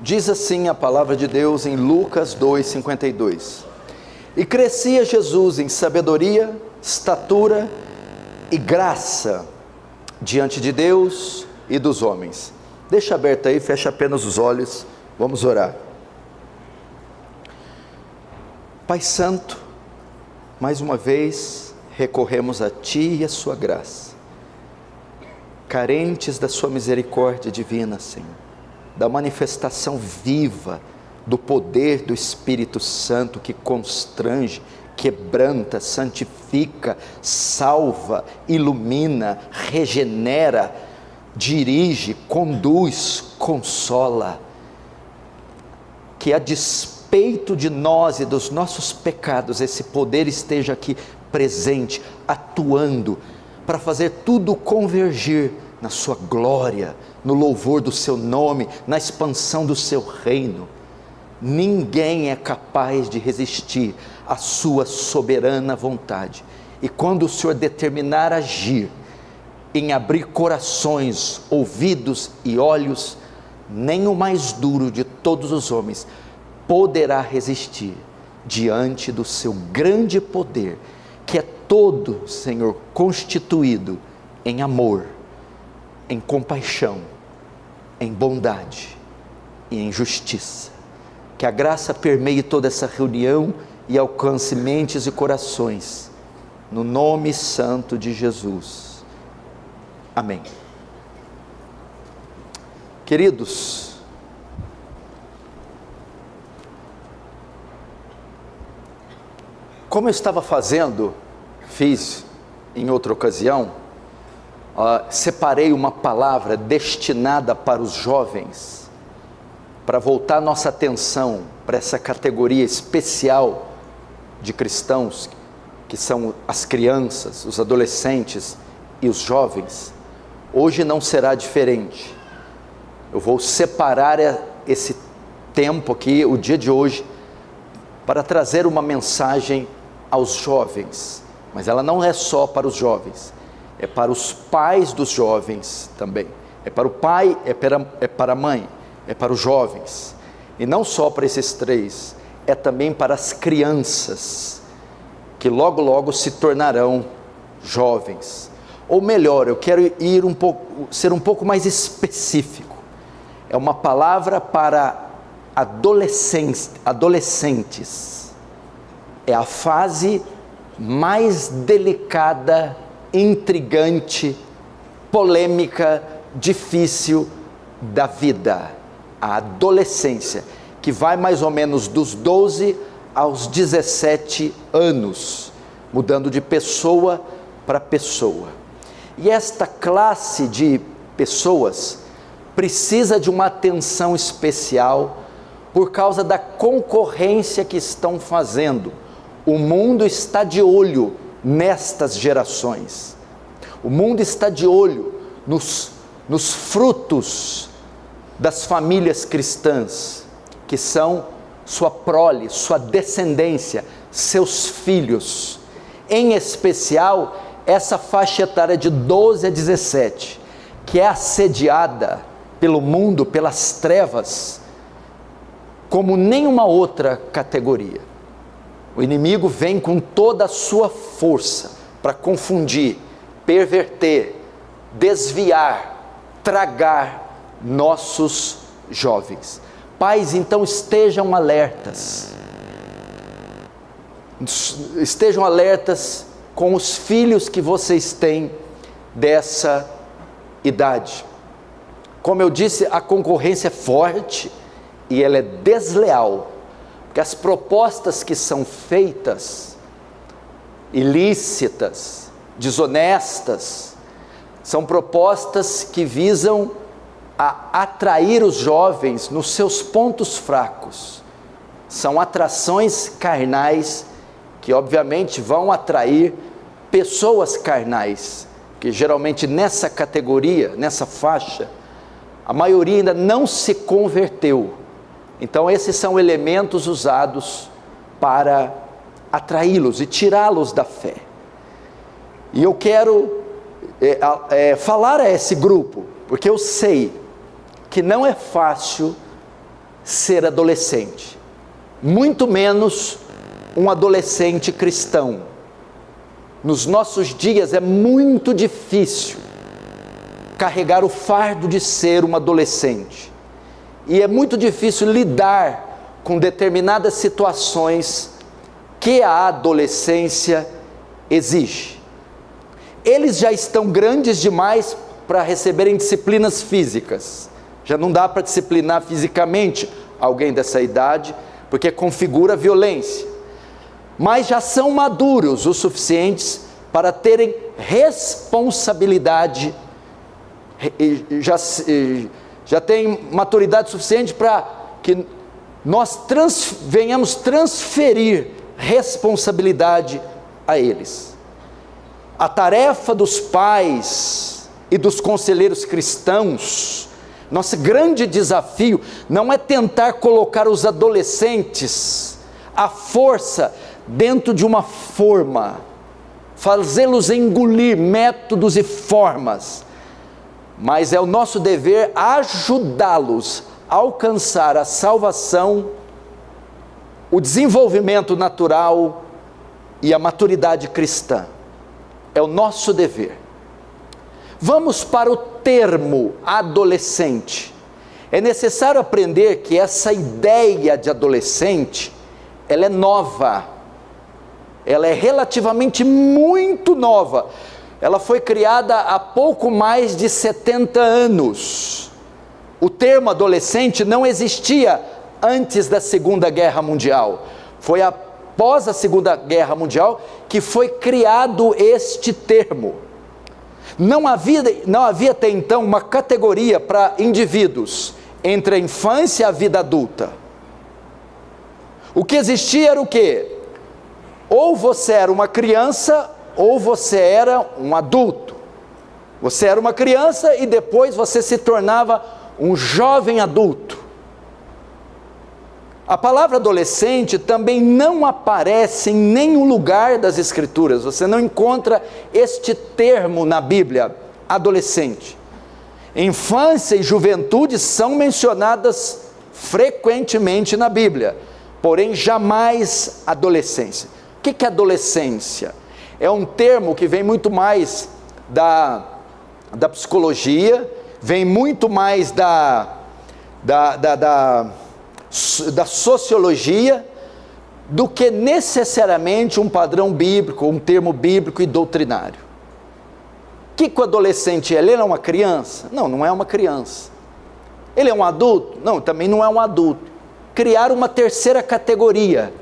Diz assim a palavra de Deus em Lucas 2:52. E crescia Jesus em sabedoria, estatura e graça diante de Deus e dos homens. Deixa aberto aí, fecha apenas os olhos, vamos orar. Pai Santo, mais uma vez recorremos a Ti e a Sua graça, carentes da Sua misericórdia divina, Senhor, da manifestação viva do poder do Espírito Santo que constrange, quebranta, santifica, salva, ilumina, regenera, dirige, conduz, consola. Que a despeito de nós e dos nossos pecados, esse poder esteja aqui presente, atuando, para fazer tudo convergir na sua glória, no louvor do seu nome, na expansão do seu reino. Ninguém é capaz de resistir à sua soberana vontade. E quando o Senhor determinar agir, em abrir corações, ouvidos e olhos, nem o mais duro de todos os homens poderá resistir diante do seu grande poder, que é todo, Senhor, constituído em amor, em compaixão, em bondade e em justiça. Que a graça permeie toda essa reunião e alcance mentes e corações, no nome santo de Jesus. Amém. Queridos, como eu estava fiz em outra ocasião, separei uma palavra destinada para os jovens, para voltar nossa atenção para essa categoria especial de cristãos, que são as crianças, os adolescentes e os jovens. Hoje não será diferente. Eu vou separar esse tempo aqui, o dia de hoje, para trazer uma mensagem aos jovens, mas ela não é só para os jovens, é para os pais dos jovens também, é para o pai, é para a mãe, é para os jovens, e não só para esses três, é também para as crianças, que logo logo se tornarão jovens. Ou melhor, eu quero ser um pouco mais específico. É uma palavra para adolescentes. É a fase mais delicada, intrigante, polêmica, difícil da vida. A adolescência, que vai mais ou menos dos 12 aos 17 anos, mudando de pessoa para pessoa. E esta classe de pessoas precisa de uma atenção especial por causa da concorrência que estão fazendo. O mundo está de olho nestas gerações. O mundo está de olho nos frutos das famílias cristãs, que são sua prole, sua descendência, seus filhos. Em especial, essa faixa etária de 12 a 17, que é assediada pelo mundo, pelas trevas, como nenhuma outra categoria. O inimigo vem com toda a sua força para confundir, perverter, desviar, tragar nossos jovens. Pais, então estejam alertas com os filhos que vocês têm dessa idade. Como eu disse, a concorrência é forte e ela é desleal, porque as propostas que são feitas, ilícitas, desonestas, são propostas que visam a atrair os jovens nos seus pontos fracos. São atrações carnais que obviamente vão atrair pessoas carnais, que geralmente nessa categoria, nessa faixa, a maioria ainda não se converteu. Então esses são elementos usados para atraí-los e tirá-los da fé. E eu quero falar a esse grupo, porque eu sei que não é fácil ser adolescente, muito menos um adolescente cristão. Nos nossos dias é muito difícil carregar o fardo de ser um adolescente, e é muito difícil lidar com determinadas situações que a adolescência exige. Eles já estão grandes demais para receberem disciplinas físicas, já não dá para disciplinar fisicamente alguém dessa idade, porque configura violência, mas já são maduros o suficientes para terem responsabilidade, já têm maturidade suficiente para que nós venhamos transferir responsabilidade a eles. A tarefa dos pais e dos conselheiros cristãos, nosso grande desafio não é tentar colocar os adolescentes à força dentro de uma forma, fazê-los engolir métodos e formas, mas é o nosso dever ajudá-los a alcançar a salvação, o desenvolvimento natural e a maturidade cristã. É o nosso dever. Vamos para o termo adolescente. É necessário aprender que essa ideia de adolescente, ela é nova, ela é relativamente muito nova. Ela foi criada há pouco mais de 70 anos. O termo adolescente não existia antes da Segunda Guerra Mundial. Foi após a Segunda Guerra Mundial que foi criado este termo. Não havia até então uma categoria para indivíduos entre a infância e a vida adulta. O que existia era o quê? Ou você era uma criança, ou você era um adulto. Você era uma criança e depois você se tornava um jovem adulto. A palavra adolescente também não aparece em nenhum lugar das Escrituras. Você não encontra este termo na Bíblia, adolescente. Infância e juventude são mencionadas frequentemente na Bíblia, porém jamais adolescência. O que é adolescência? É um termo que vem muito mais da psicologia, vem muito mais da sociologia, do que necessariamente um padrão bíblico, um termo bíblico e doutrinário. O que o adolescente é? Ele é uma criança? Não, não é uma criança. Ele é um adulto? Não, também não é um adulto. Criar uma terceira categoria,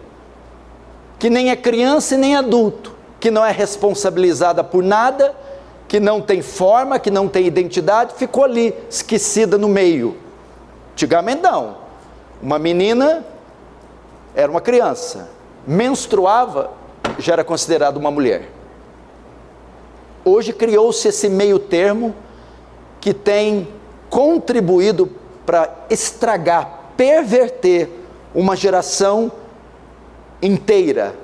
que nem é criança e nem adulto, que não é responsabilizada por nada, que não tem forma, que não tem identidade, ficou ali, esquecida no meio. Antigamente não. Uma menina era uma criança, menstruava, já era considerada uma mulher. Hoje criou-se esse meio termo que tem contribuído para estragar, perverter uma geração inteira,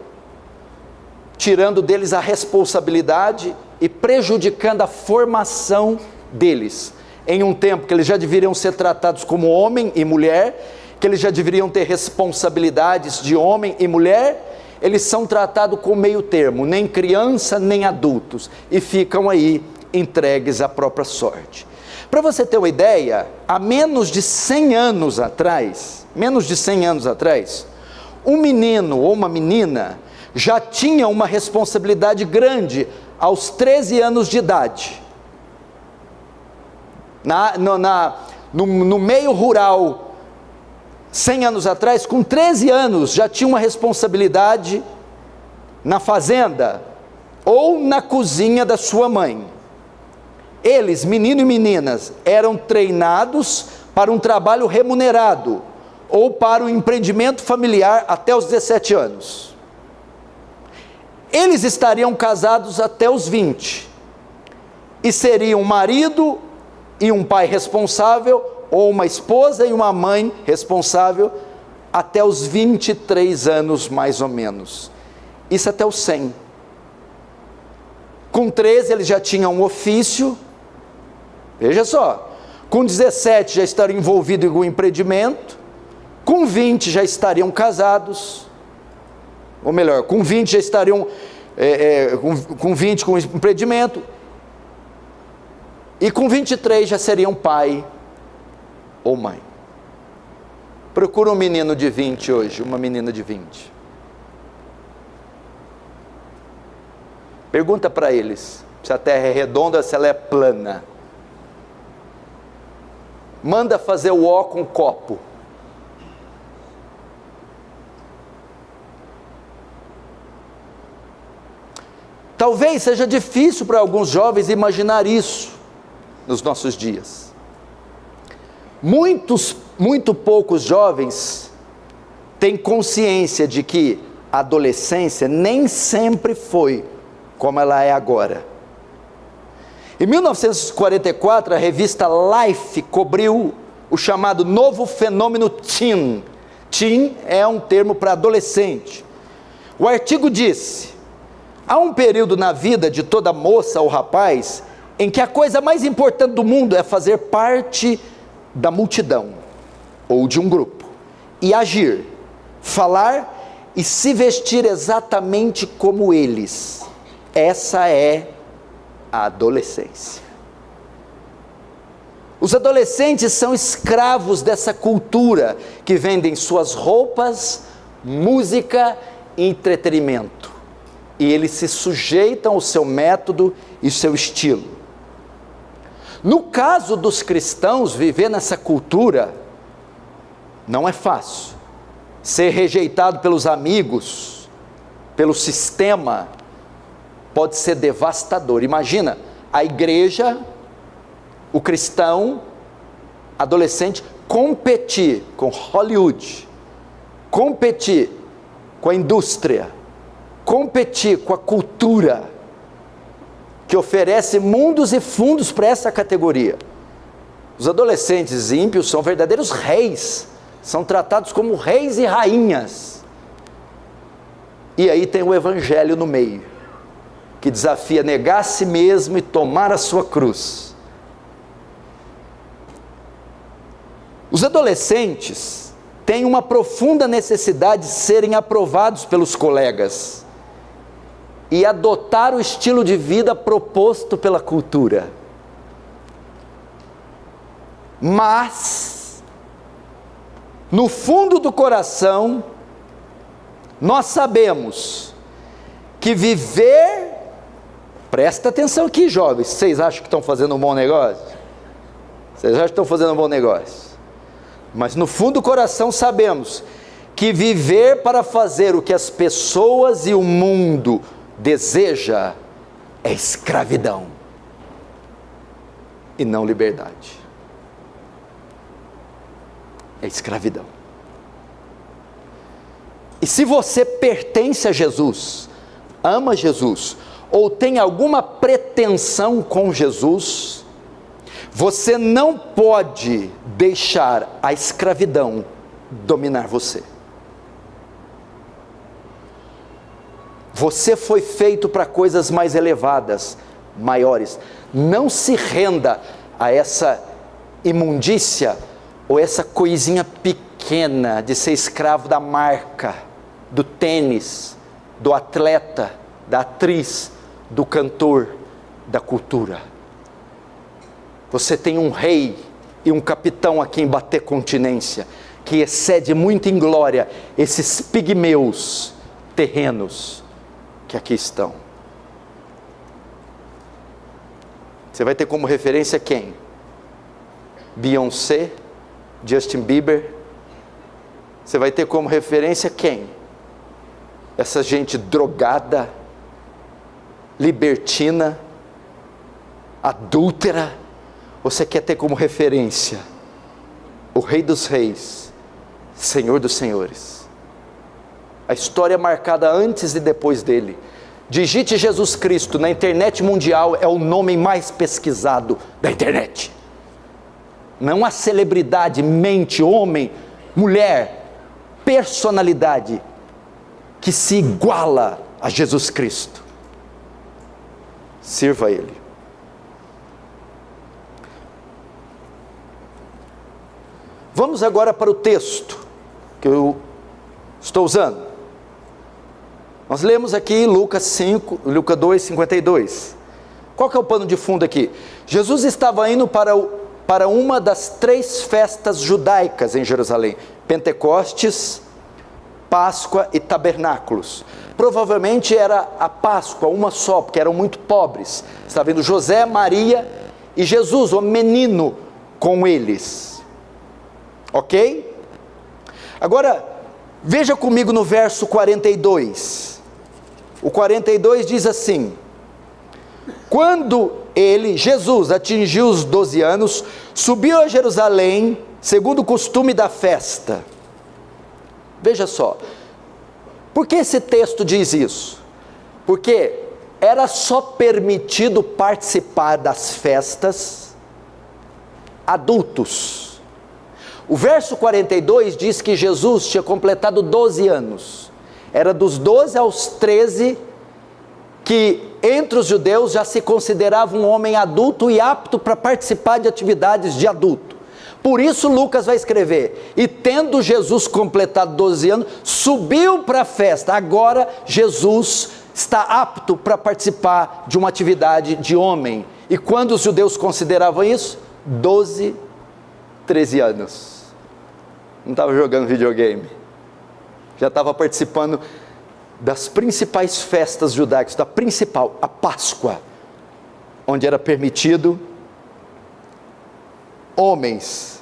tirando deles a responsabilidade e prejudicando a formação deles, em um tempo que eles já deveriam ser tratados como homem e mulher, que eles já deveriam ter responsabilidades de homem e mulher, eles são tratados com meio termo, nem criança nem adultos, e ficam aí entregues à própria sorte. Para você ter uma ideia, há menos de 100 anos atrás, um menino ou uma menina já tinha uma responsabilidade grande aos 13 anos de idade. No meio rural, 100 anos atrás, com 13 anos, já tinha uma responsabilidade na fazenda ou na cozinha da sua mãe. Eles, menino e meninas, eram treinados para um trabalho remunerado ou para o empreendimento familiar até os 17 anos. Eles estariam casados até os 20 e seriam um marido e um pai responsável, ou uma esposa e uma mãe responsável, até os 23 anos mais ou menos. Isso até os 100. Com 13 eles já tinham um ofício, veja só, com 17 já estavam envolvidos em um empreendimento, Com 20 já estariam casados, ou melhor, com 20 já estariam com 20 com empreendimento, e com 23 já seriam pai ou mãe. Procura um menino de 20 hoje, uma menina de 20. Pergunta para eles se a terra é redonda ou se ela é plana. Manda fazer o ó com copo. Talvez seja difícil para alguns jovens imaginar isso nos nossos dias. Muito poucos jovens têm consciência de que a adolescência nem sempre foi como ela é agora. Em 1944, a revista Life cobriu o chamado novo fenômeno teen. Teen é um termo para adolescente. O artigo disse: há um período na vida de toda moça ou rapaz em que a coisa mais importante do mundo é fazer parte da multidão ou de um grupo e agir, falar e se vestir exatamente como eles. Essa é a adolescência. Os adolescentes são escravos dessa cultura que vendem suas roupas, música e entretenimento. E eles se sujeitam ao seu método e seu estilo. No caso dos cristãos, viver nessa cultura não é fácil. Ser rejeitado pelos amigos, pelo sistema, pode ser devastador. Imagina a igreja, o cristão, adolescente, competir com Hollywood, competir com a indústria, competir com a cultura, que oferece mundos e fundos para essa categoria. Os adolescentes ímpios são verdadeiros reis, são tratados como reis e rainhas. E aí tem o evangelho no meio, que desafia a negar a si mesmo e tomar a sua cruz. Os adolescentes têm uma profunda necessidade de serem aprovados pelos colegas e adotar o estilo de vida proposto pela cultura. Mas, no fundo do coração, nós sabemos que viver... Presta atenção aqui, jovens. Vocês acham que estão fazendo um bom negócio? Vocês acham que estão fazendo um bom negócio? Mas no fundo do coração sabemos que viver para fazer o que as pessoas e o mundo deseja é escravidão e não liberdade. É escravidão. E se você pertence a Jesus, ama Jesus, ou tem alguma pretensão com Jesus, você não pode deixar a escravidão dominar você. Você foi feito para coisas mais elevadas, maiores. Não se renda a essa imundícia ou essa coisinha pequena de ser escravo da marca, do tênis, do atleta, da atriz, do cantor, da cultura. Você tem um rei e um capitão a quem bater continência, que excede muito em glória esses pigmeus terrenos que aqui estão. Você vai ter como referência quem? Beyoncé, Justin Bieber. Você vai ter como referência quem? Essa gente drogada, libertina, adúltera. Você quer ter como referência o Rei dos Reis, Senhor dos Senhores. A história marcada antes e depois dele. Digite Jesus Cristo na internet mundial, é o nome mais pesquisado da internet. Não há celebridade, mente, homem, mulher, personalidade que se iguala a Jesus Cristo. Sirva a Ele. Vamos agora para o texto. que eu estou usando. Nós lemos aqui Lucas 2:52. Qual que é o pano de fundo aqui? Jesus estava indo para uma das 3 festas judaicas em Jerusalém: Pentecostes, Páscoa e Tabernáculos. Provavelmente era a Páscoa, uma só, porque eram muito pobres. Está vendo José, Maria e Jesus, o menino, com eles. Ok? Agora, veja comigo no verso 42. O 42 diz assim: quando ele, Jesus, atingiu os 12 anos, subiu a Jerusalém, segundo o costume da festa. Veja só, por que esse texto diz isso? Porque era só permitido participar das festas adultos. O verso 42 diz que Jesus tinha completado 12 anos. Era dos 12 aos 13 que entre os judeus já se considerava um homem adulto e apto para participar de atividades de adulto. Por isso Lucas vai escrever: e tendo Jesus completado 12 anos, subiu para a festa. Agora Jesus está apto para participar de uma atividade de homem. E quando os judeus consideravam isso? 12, 13 anos. Não estava jogando videogame, já estava participando das principais festas judaicas, da principal, a Páscoa, onde era permitido homens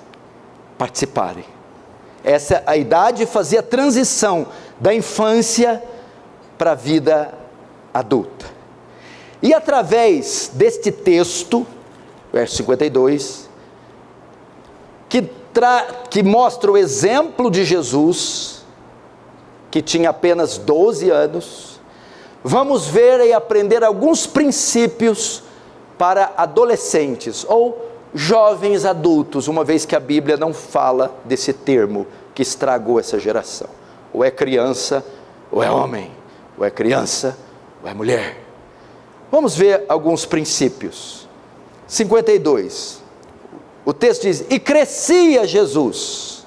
participarem. Essa a idade fazia a transição da infância para a vida adulta. E através deste texto, verso 52, que mostra o exemplo de Jesus, que tinha apenas 12 anos, vamos ver e aprender alguns princípios para adolescentes ou jovens adultos, uma vez que a Bíblia não fala desse termo que estragou essa geração. Ou é criança, ou é homem, ou é criança, ou é mulher. Vamos ver alguns princípios. 52, o texto diz: e crescia Jesus.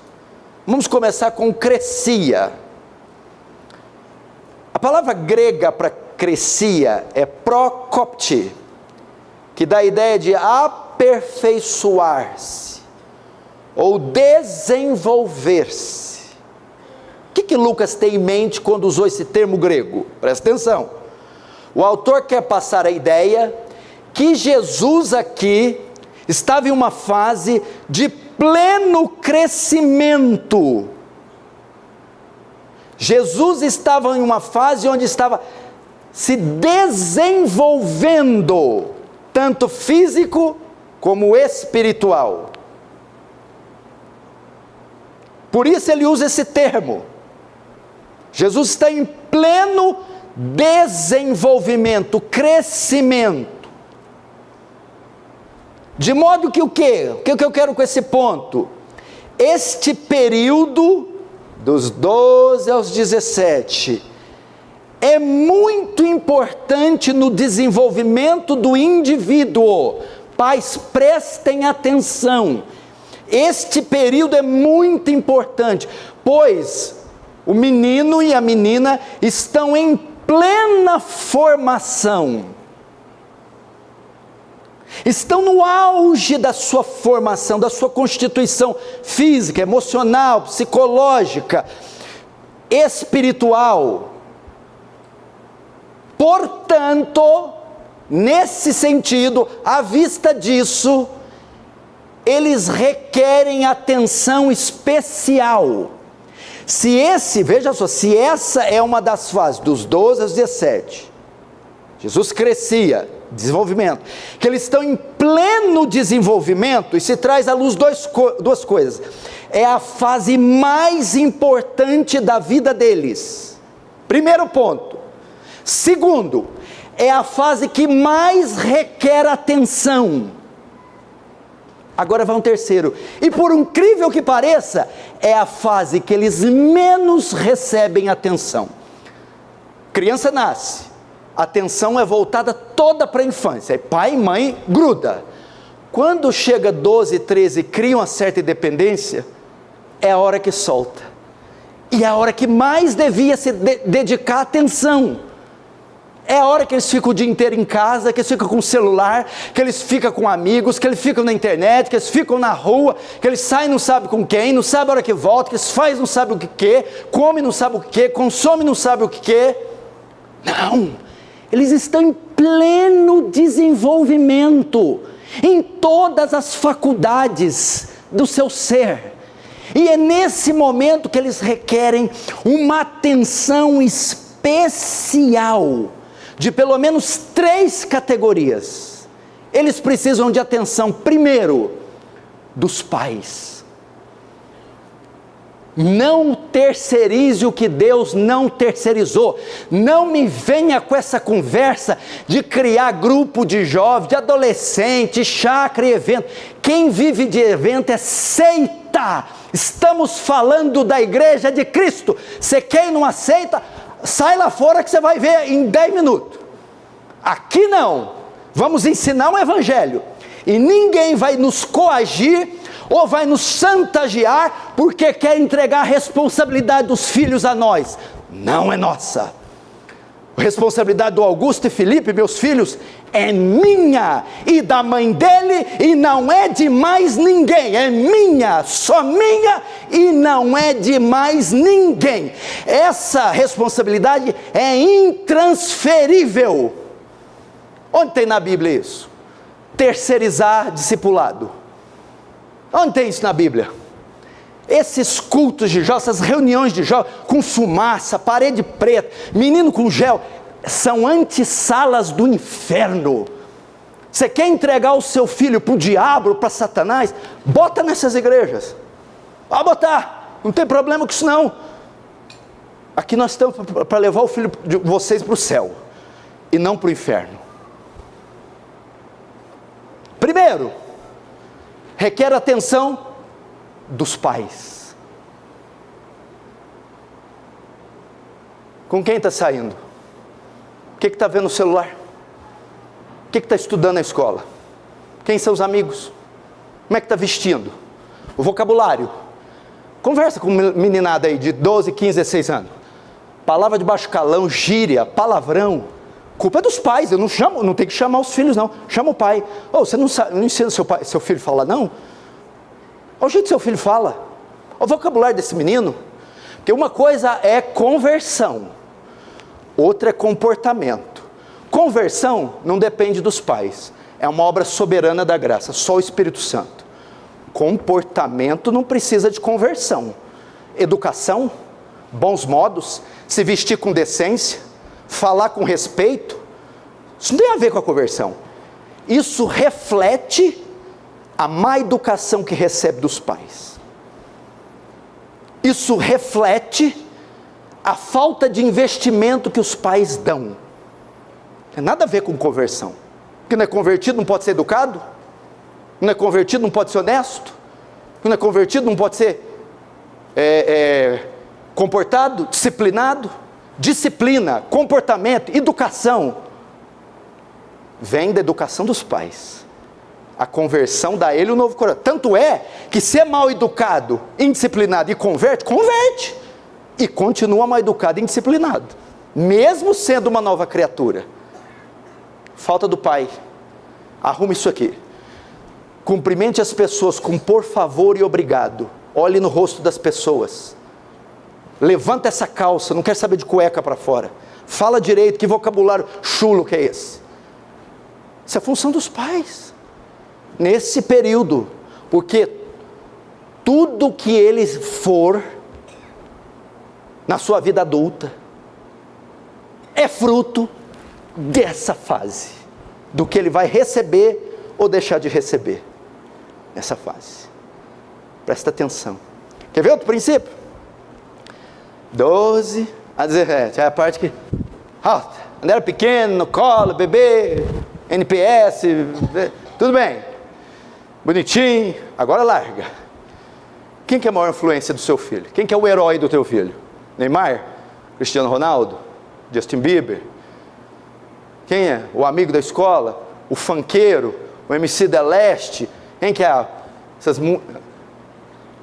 Vamos começar com crescia. A palavra grega para crescia é prokopte, que dá a ideia de aperfeiçoar-se ou desenvolver-se. O que Lucas tem em mente quando usou esse termo grego? Presta atenção. O autor quer passar a ideia que Jesus aqui estava em uma fase de pleno crescimento. Jesus estava em uma fase onde estava se desenvolvendo, tanto físico como espiritual. Por isso ele usa esse termo. Jesus está em pleno desenvolvimento, crescimento. De modo que o que eu quero com esse ponto? Este período, dos 12 aos 17, é muito importante no desenvolvimento do indivíduo. Pais, prestem atenção. Este período é muito importante, pois o menino e a menina estão em plena formação. Estão no auge da sua formação, da sua constituição física, emocional, psicológica, espiritual. Portanto, nesse sentido, à vista disso, eles requerem atenção especial. Veja só, se essa é uma das fases, dos 12 aos 17, Jesus crescia, desenvolvimento, que eles estão em pleno desenvolvimento, e se traz à luz duas coisas: é a fase mais importante da vida deles, primeiro ponto. Segundo, é a fase que mais requer atenção. Agora vai um terceiro, e por incrível que pareça, é a fase que eles menos recebem atenção. Criança nasce, a atenção é voltada toda para a infância, pai e mãe gruda. Quando chega 12, 13, cria uma certa independência, é a hora que solta. E é a hora que mais devia se dedicar atenção. É a hora que eles ficam o dia inteiro em casa, que eles ficam com o celular, que eles ficam com amigos, que eles ficam na internet, que eles ficam na rua, que eles saem não sabe com quem, não sabe a hora que volta, que eles fazem não sabe o que, come não sabe o que, consome não sabe o que. Não, eles estão em pleno desenvolvimento, em todas as faculdades do seu ser. E é nesse momento que eles requerem uma atenção especial, de pelo menos 3 categorias. Eles precisam de atenção, primeiro, dos pais. Não terceirize o que Deus não terceirizou. Não me venha com essa conversa de criar grupo de jovens, de adolescente, chácara e evento. Quem vive de evento é seita. Estamos falando da igreja de Cristo. Se quem não aceita, sai lá fora que você vai ver em 10 minutos. Aqui não. Vamos ensinar um evangelho. E ninguém vai nos coagir ou vai nos chantagear porque quer entregar a responsabilidade dos filhos a nós. Não é nossa. A responsabilidade do Augusto e Felipe, meus filhos, é minha e da mãe dele, e não é de mais ninguém. É minha, só minha, e não é de mais ninguém. Essa responsabilidade é intransferível. Onde tem na Bíblia isso? Terceirizar discipulado. Onde tem isso na Bíblia? Esses cultos de jovens, essas reuniões de jovens, com fumaça, parede preta, menino com gel, são antessalas do inferno. Você quer entregar o seu filho para o diabo, para Satanás? Bota nessas igrejas. Pode botar, não tem problema com isso não. Aqui nós estamos para levar o filho de vocês para o céu, e não para o inferno. Primeiro, requer atenção dos pais. Com quem está saindo? O que está vendo no celular? O que está estudando na escola? Quem são os amigos? Como é que está vestindo? O vocabulário. Conversa com meninada aí de 12, 15, 16 anos. Palavra de baixo calão, gíria, palavrão. Culpa é dos pais. Eu não chamo, não tem que chamar os filhos não. Chama o pai. Você não ensina seu filho a falar não? Olha o jeito que seu filho fala. Olha o vocabulário desse menino. Porque uma coisa é conversão, outra é comportamento. Conversão não depende dos pais. É uma obra soberana da graça. Só o Espírito Santo. Comportamento não precisa de conversão. Educação, bons modos, se vestir com decência, falar com respeito, isso não tem a ver com a conversão. Isso reflete a má educação que recebe dos pais. Isso reflete a falta de investimento que os pais dão. Não tem nada a ver com conversão. Porque não é convertido não pode ser educado, não é convertido não pode ser honesto, não é convertido não pode ser comportado, disciplinado. Disciplina, comportamento, educação, vem da educação dos pais. A conversão dá a ele o novo coração. Tanto é que se é mal educado, indisciplinado e converte, e continua mal educado e indisciplinado, mesmo sendo uma nova criatura. Falta do pai. Arrume isso aqui. Cumprimente as pessoas com por favor e obrigado. Olhe no rosto das pessoas. Levanta essa calça, não quer saber de cueca para fora. Fala direito, que vocabulário chulo que é esse? Isso é função dos pais. Nesse período. Porque tudo que ele for na sua vida adulta é fruto dessa fase. Do que ele vai receber ou deixar de receber. Nessa fase. Presta atenção. Quer ver outro princípio? 12 a 17, é a parte que quando era pequeno, no colo, bebê, NPS, tudo bem, bonitinho, agora larga. Quem que é a maior influência do seu filho? Quem que é o herói do teu filho? Neymar? Cristiano Ronaldo? Justin Bieber? Quem é? O amigo da escola? O funkeiro? O MC da Leste? Quem que é?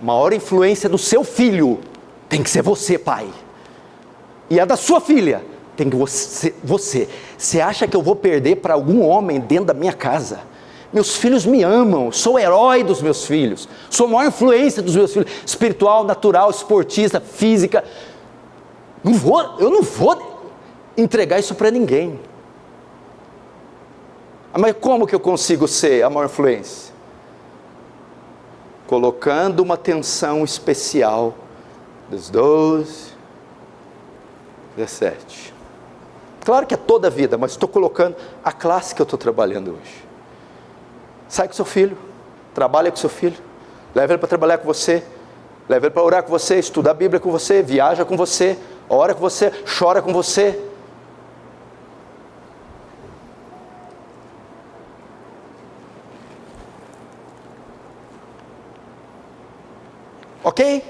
Maior influência do seu filho tem que ser você, pai. E a da sua filha, tem que ser você. Você acha que eu vou perder para algum homem dentro da minha casa? Meus filhos me amam, sou o herói dos meus filhos, sou a maior influência dos meus filhos, espiritual, natural, esportista, física. Eu não vou entregar isso para ninguém. Mas como que eu consigo ser a maior influência? Colocando uma atenção especial dos 12, 17. Claro que é toda a vida, mas estou colocando a classe que eu estou trabalhando hoje. Sai com seu filho, trabalha com seu filho, leva ele para trabalhar com você, leva ele para orar com você, estudar a Bíblia com você, viaja com você, ora com você, chora com você. Ok?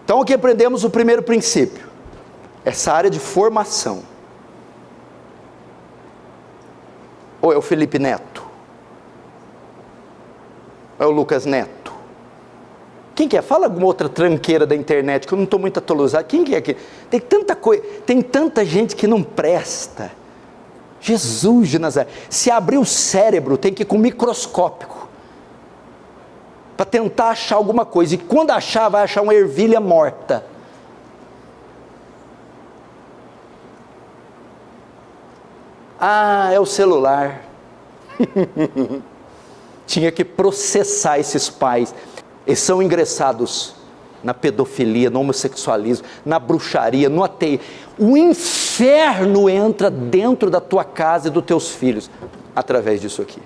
Então aqui aprendemos o primeiro princípio, essa área de formação. Ou é o Felipe Neto? Ou é o Lucas Neto? Quem que é? Fala alguma outra tranqueira da internet, que eu não estou muito atualizado. Quem que é aqui? Tem tanta coisa, tem tanta gente que não presta. Jesus de Nazaré. Se abrir o cérebro, tem que ir com microscópico, para tentar achar alguma coisa, e quando achar, vai achar uma ervilha morta. Ah, é o celular. Tinha que processar esses pais. Eles são ingressados na pedofilia, no homossexualismo, na bruxaria, no ateísmo. O inferno entra dentro da tua casa e dos teus filhos, através disso aqui.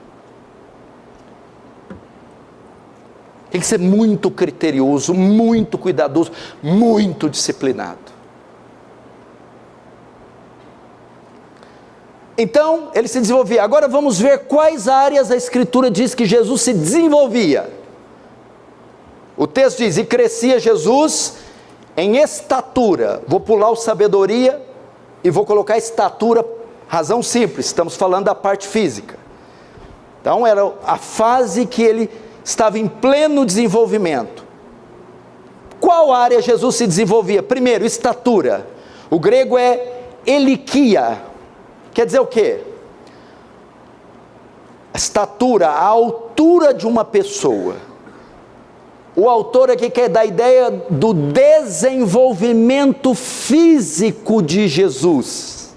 Tem que ser muito criterioso, muito cuidadoso, muito disciplinado. Então, ele se desenvolvia. Agora vamos ver quais áreas a Escritura diz que Jesus se desenvolvia. O texto diz, e crescia Jesus em estatura. Vou pular o sabedoria e vou colocar estatura, razão simples, estamos falando da parte física. Então era a fase que ele estava em pleno desenvolvimento. Qual área Jesus se desenvolvia? Primeiro, estatura. O grego é elikia. Quer dizer o quê? A estatura, a altura de uma pessoa. O autor aqui quer dar a ideia do desenvolvimento físico de Jesus.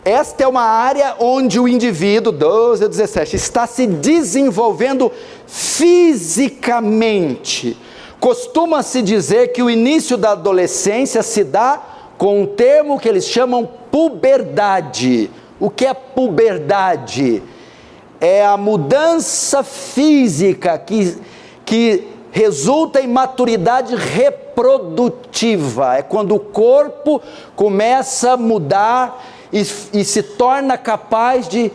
Esta é uma área onde o indivíduo, 12 a 17, está se desenvolvendo fisicamente. Costuma-se dizer que o início da adolescência se dá com um termo que eles chamam puberdade. O que é puberdade? É a mudança física que resulta em maturidade reprodutiva. É quando o corpo começa a mudar e se torna capaz de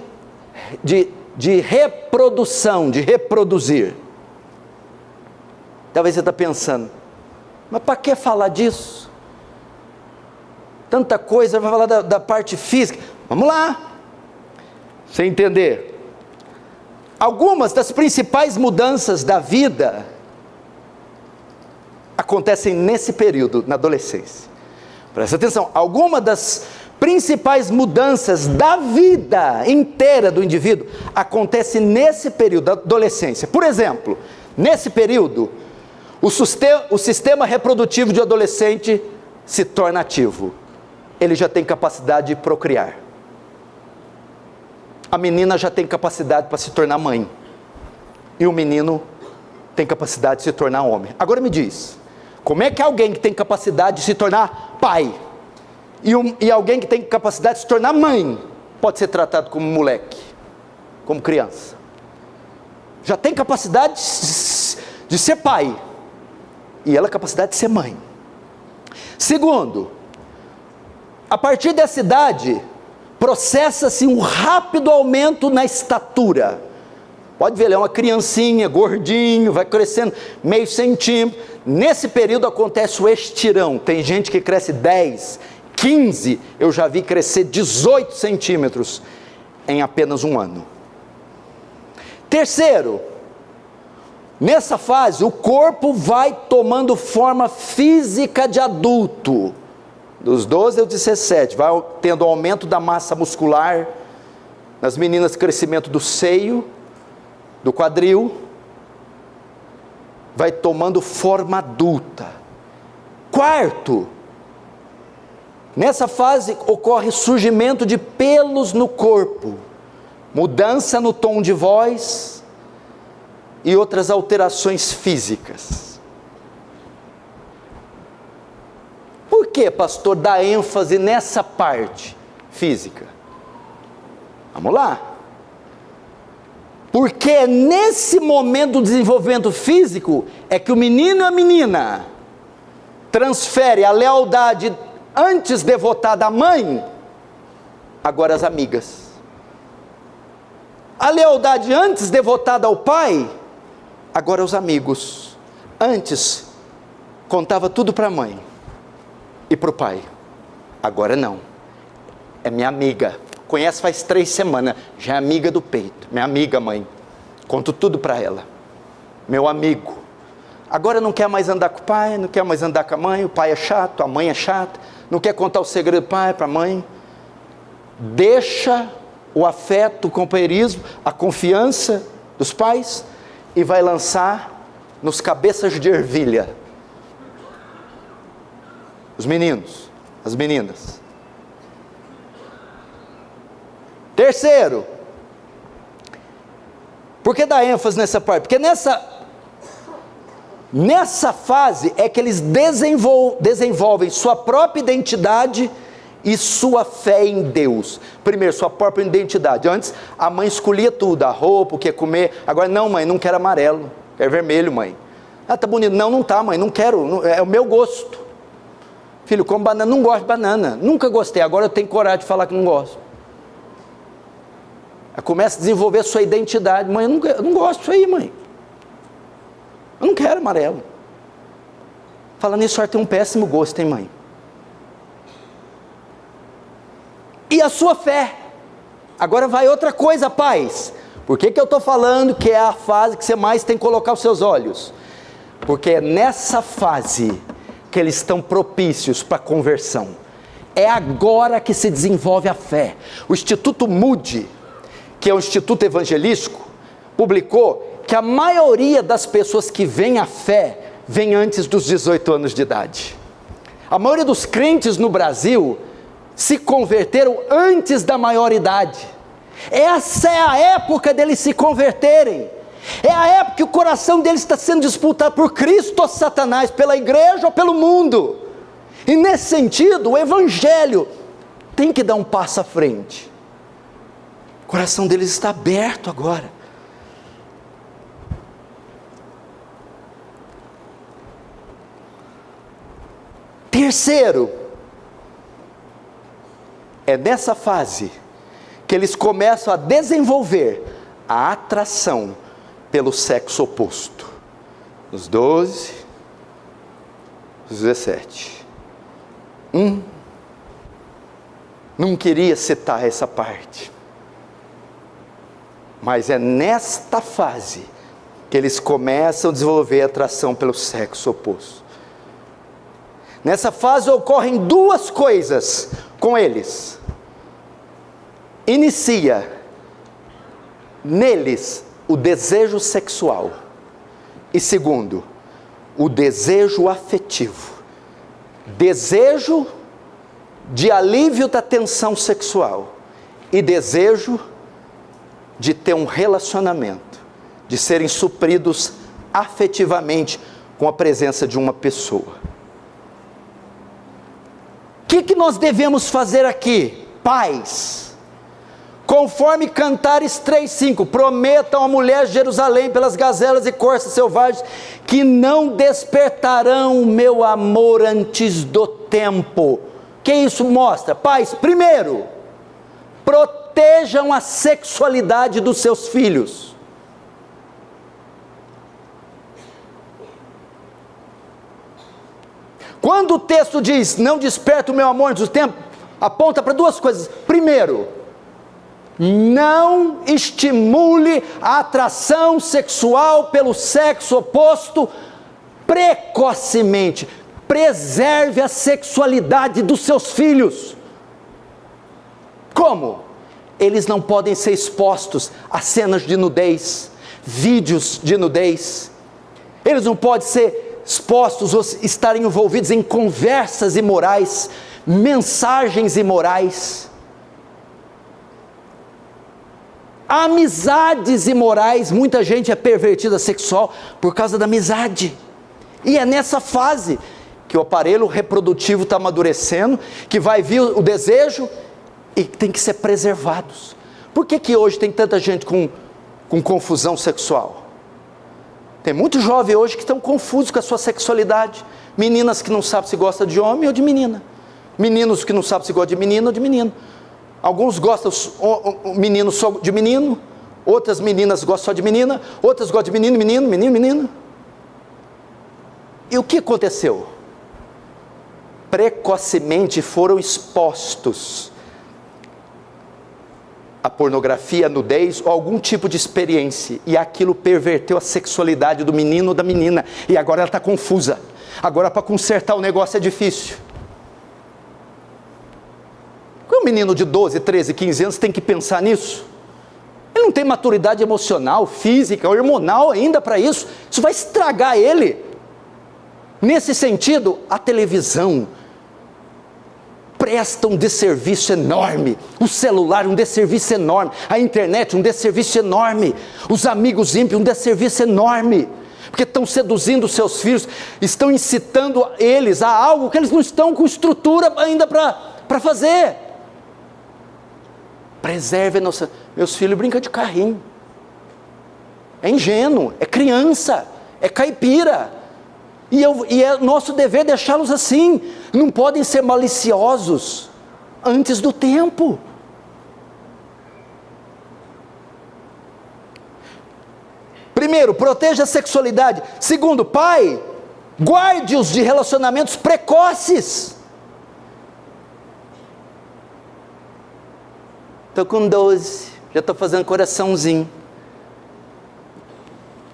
reprodução, de reproduzir. Talvez você está pensando, mas para que falar disso? Tanta coisa, vai falar da parte física. Vamos lá, você entender. Algumas das principais mudanças da vida acontecem nesse período, na adolescência. Presta atenção, algumas das principais mudanças da vida inteira do indivíduo acontecem nesse período da adolescência. Por exemplo, nesse período, o sistema reprodutivo de adolescente se torna ativo. Ele já tem capacidade de procriar. A menina já tem capacidade para se tornar mãe. E o menino tem capacidade de se tornar homem. Agora me diz, como é que alguém que tem capacidade de se tornar pai e alguém que tem capacidade de se tornar mãe pode ser tratado como moleque, como criança? Já tem capacidade de ser pai e ela capacidade de ser mãe. Segundo, a partir dessa idade processa-se um rápido aumento na estatura. Pode ver, ele é uma criancinha, gordinho, vai crescendo meio centímetro. Nesse período acontece o estirão. Tem gente que cresce 10, 15, eu já vi crescer 18 centímetros em apenas um ano. Terceiro, Nessa fase, o corpo vai tomando forma física de adulto. Dos 12 aos 17, vai tendo aumento da massa muscular. Nas meninas, crescimento do seio, do quadril. Vai tomando forma adulta. Quarto, nessa fase ocorre surgimento de pelos no corpo, mudança no tom de voz e outras alterações físicas. Por que, pastor, dá ênfase nessa parte física? Vamos lá. Porque nesse momento do desenvolvimento físico é que o menino e a menina transfere a lealdade antes devotada à mãe, agora às amigas. A lealdade antes devotada ao pai, agora aos amigos. Antes contava tudo para a mãe e para o pai, agora não, é minha amiga, conhece faz 3 semanas, já é amiga do peito, minha amiga mãe, conto tudo para ela, meu amigo. Agora não quer mais andar com o pai, não quer mais andar com a mãe, o pai é chato, a mãe é chata, não quer contar o segredo do pai para a mãe, deixa o afeto, o companheirismo, a confiança dos pais e vai lançar nos cabeças de ervilha os meninos, as meninas. Terceiro, por que dá ênfase nessa parte? Porque nessa fase é que eles desenvolvem sua própria identidade e sua fé em Deus. Primeiro, sua própria identidade. Antes, a mãe escolhia tudo, a roupa, o que ia comer. Agora, não mãe, não quero amarelo, quero vermelho mãe. Ah, tá bonito. Não, não tá mãe, não quero, é o meu gosto. Filho, como banana, não gosto de banana, nunca gostei, agora eu tenho coragem de falar que não gosto. Começa a desenvolver a sua identidade. Mãe, eu não gosto disso aí, mãe. Eu não quero amarelo. Falando nisso, senhora tem um péssimo gosto, hein, mãe? E a sua fé. Agora vai outra coisa, pais. Por que eu estou falando que é a fase que você mais tem que colocar os seus olhos? Porque é nessa fase que eles estão propícios para a conversão. É agora que se desenvolve a fé. O Instituto Moody, que é um instituto evangelístico, publicou que a maioria das pessoas que vêm à fé, vem antes dos 18 anos de idade. A maioria dos crentes no Brasil se converteram antes da maioridade. Essa é a época deles se converterem. É a época que o coração deles está sendo disputado por Cristo ou Satanás, pela igreja ou pelo mundo. E nesse sentido, o evangelho tem que dar um passo à frente. O coração deles está aberto agora. Terceiro, é nessa fase que eles começam a desenvolver a atração pelo sexo oposto. Os 12, os 17. Não queria citar essa parte, mas é nesta fase que eles começam a desenvolver a atração pelo sexo oposto. Nessa fase ocorrem duas coisas com eles. Inicia neles o desejo sexual. E segundo, o desejo afetivo. Desejo de alívio da tensão sexual. E desejo de ter um relacionamento. De serem supridos afetivamente com a presença de uma pessoa. O que nós devemos fazer aqui? Pais, conforme Cantares 3:5, prometam à mulher de Jerusalém pelas gazelas e corças selvagens, que não despertarão o meu amor antes do tempo. O que isso mostra? Pais, primeiro, protejam a sexualidade dos seus filhos. Quando o texto diz, não desperta o meu amor antes do tempo, aponta para duas coisas. Primeiro, Não estimule a atração sexual pelo sexo oposto precocemente. Preserve a sexualidade dos seus filhos. Como? Eles não podem ser expostos a cenas de nudez, vídeos de nudez. Eles não podem ser expostos ou estarem envolvidos em conversas imorais, mensagens imorais, amizades imorais. Muita gente é pervertida sexual por causa da amizade, e é nessa fase que o aparelho reprodutivo está amadurecendo, que vai vir o desejo, e tem que ser preservados. Por que hoje tem tanta gente com confusão sexual? Tem muitos jovens hoje que estão confusos com a sua sexualidade. Meninas que não sabem se gosta de homem ou de menina, meninos que não sabem se gosta de menino ou de menino. Alguns gostam menino só de menino, outras meninas gostam só de menina, outras gostam de menino. E o que aconteceu? Precocemente foram expostos a pornografia, a nudez ou algum tipo de experiência, e aquilo perverteu a sexualidade do menino ou da menina, e agora ela está confusa. Agora, para consertar o negócio é difícil. Um menino de 12, 13, 15 anos tem que pensar nisso? Ele não tem maturidade emocional, física, hormonal ainda para isso. Isso vai estragar ele. Nesse sentido, a televisão presta um desserviço enorme, o celular um desserviço enorme, a internet um desserviço enorme, os amigos ímpios um desserviço enorme, porque estão seduzindo seus filhos, estão incitando eles a algo que eles não estão com estrutura ainda para fazer. Preserve a nossa... Meus filhos brincam de carrinho, é ingênuo, é criança, é caipira, e é nosso dever deixá-los assim. Não podem ser maliciosos antes do tempo. Primeiro, proteja a sexualidade. Segundo, pai, guarde-os de relacionamentos precoces. Estou com 12, já estou fazendo coraçãozinho.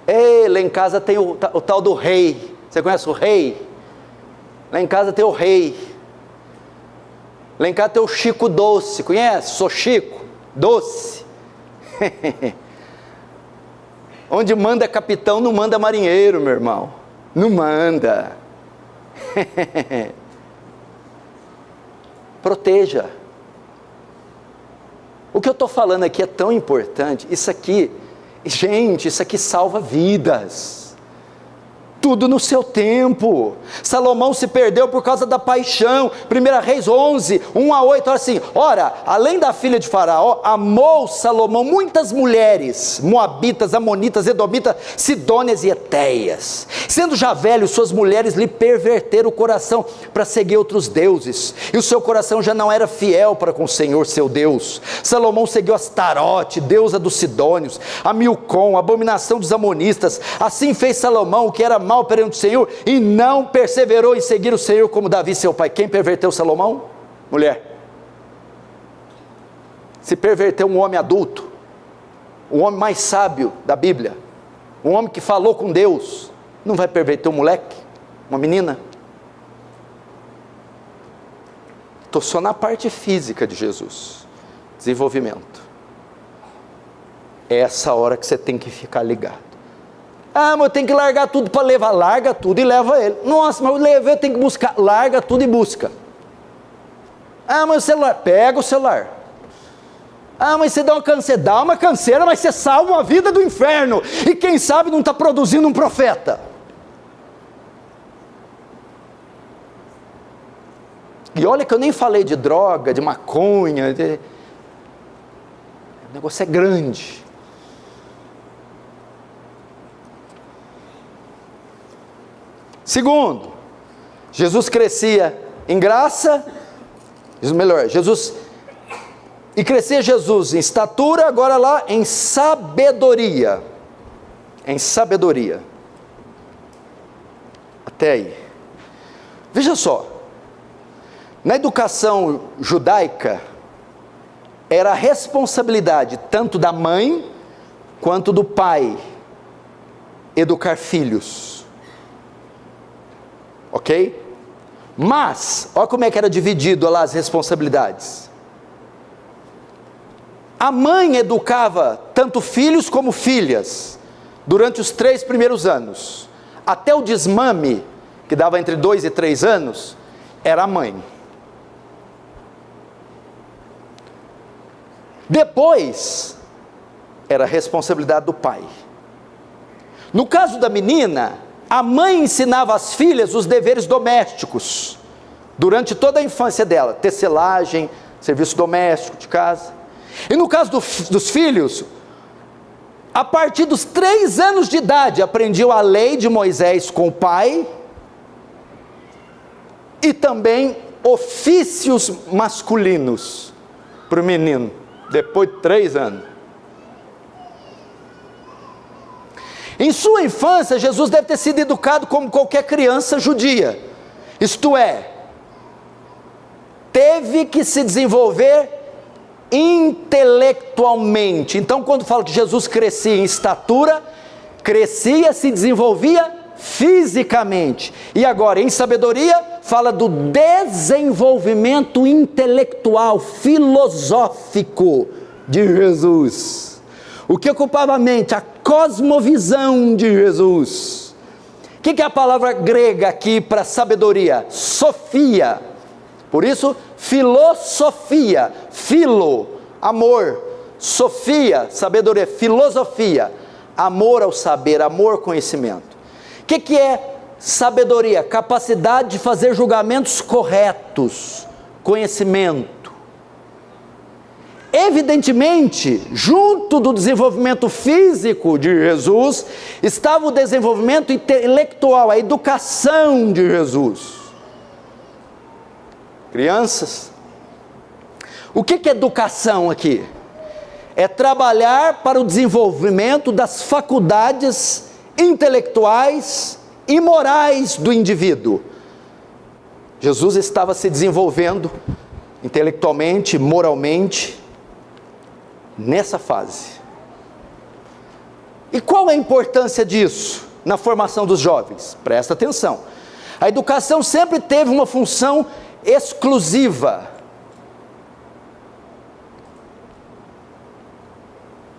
Ei, lá em casa tem o tal do rei. Você conhece o rei? Lá em casa tem o rei. Lá em casa tem o Chico Doce. Conhece? Sou Chico Doce. Onde manda capitão, não manda marinheiro, meu irmão. Não manda. Proteja. O que eu estou falando aqui é tão importante. Isso aqui, gente, isso aqui salva vidas. Tudo no seu tempo. Salomão se perdeu por causa da paixão. 1 Reis 11, 1-8, olha assim: ora, além da filha de Faraó, amou Salomão muitas mulheres, moabitas, amonitas, edomitas, sidônias e etéias. Sendo já velho, suas mulheres lhe perverteram o coração para seguir outros deuses, e o seu coração já não era fiel para com o Senhor seu Deus. Salomão seguiu Astarote, deusa dos sidônios, a Milcom, abominação dos amonistas. Assim fez Salomão o que era mal perante o Senhor, e não perseverou em seguir o Senhor como Davi seu pai. Quem perverteu Salomão? Mulher. Se perverteu um homem adulto, o homem mais sábio da Bíblia, um homem que falou com Deus, não vai perverter um moleque, uma menina? Estou só na parte física de Jesus, desenvolvimento. É essa hora que você tem que ficar ligado. Ah, mas eu tenho que largar tudo para levar. Larga tudo e leva ele. Nossa, mas eu levei, eu tenho que buscar. Larga tudo e busca. Ah, mas o celular, pega o celular. Ah, mas você dá uma canseira, mas você salva uma vida do inferno. E quem sabe não está produzindo um profeta. E olha que eu nem falei de droga, de maconha. O negócio é grande. Segundo, Jesus crescia em graça, crescia Jesus em estatura, agora lá em sabedoria. Em sabedoria. Até aí. Veja só, na educação judaica, era a responsabilidade tanto da mãe quanto do pai educar filhos. Ok? Mas, olha como é que era dividido lá as responsabilidades. A mãe educava tanto filhos como filhas durante os 3 primeiros anos. Até o desmame, que dava entre 2 e 3 anos, era a mãe. Depois, era a responsabilidade do pai. No caso da menina, a mãe ensinava às filhas os deveres domésticos, durante toda a infância dela, tecelagem, serviço doméstico de casa. E no caso dos filhos, a partir dos 3 anos de idade, aprendiam a lei de Moisés com o pai, e também ofícios masculinos para o menino, depois de 3 anos. Em sua infância, Jesus deve ter sido educado como qualquer criança judia, isto é, teve que se desenvolver intelectualmente. Então, quando fala que Jesus crescia em estatura, crescia, se desenvolvia fisicamente. E agora, em sabedoria, fala do desenvolvimento intelectual, filosófico de Jesus. O que ocupava a mente? A cosmovisão de Jesus. O que é a palavra grega aqui para sabedoria? Sofia. Por isso, filosofia. Filo, amor. Sofia, sabedoria. Filosofia, amor ao saber, amor ao conhecimento. O que é sabedoria? Capacidade de fazer julgamentos corretos. Conhecimento. Evidentemente, junto do desenvolvimento físico de Jesus, estava o desenvolvimento intelectual, a educação de Jesus. Crianças, o que é educação aqui? É trabalhar para o desenvolvimento das faculdades intelectuais e morais do indivíduo. Jesus estava se desenvolvendo intelectualmente, moralmente, nessa fase. E qual é a importância disso na formação dos jovens? Presta atenção. A educação sempre teve uma função exclusiva.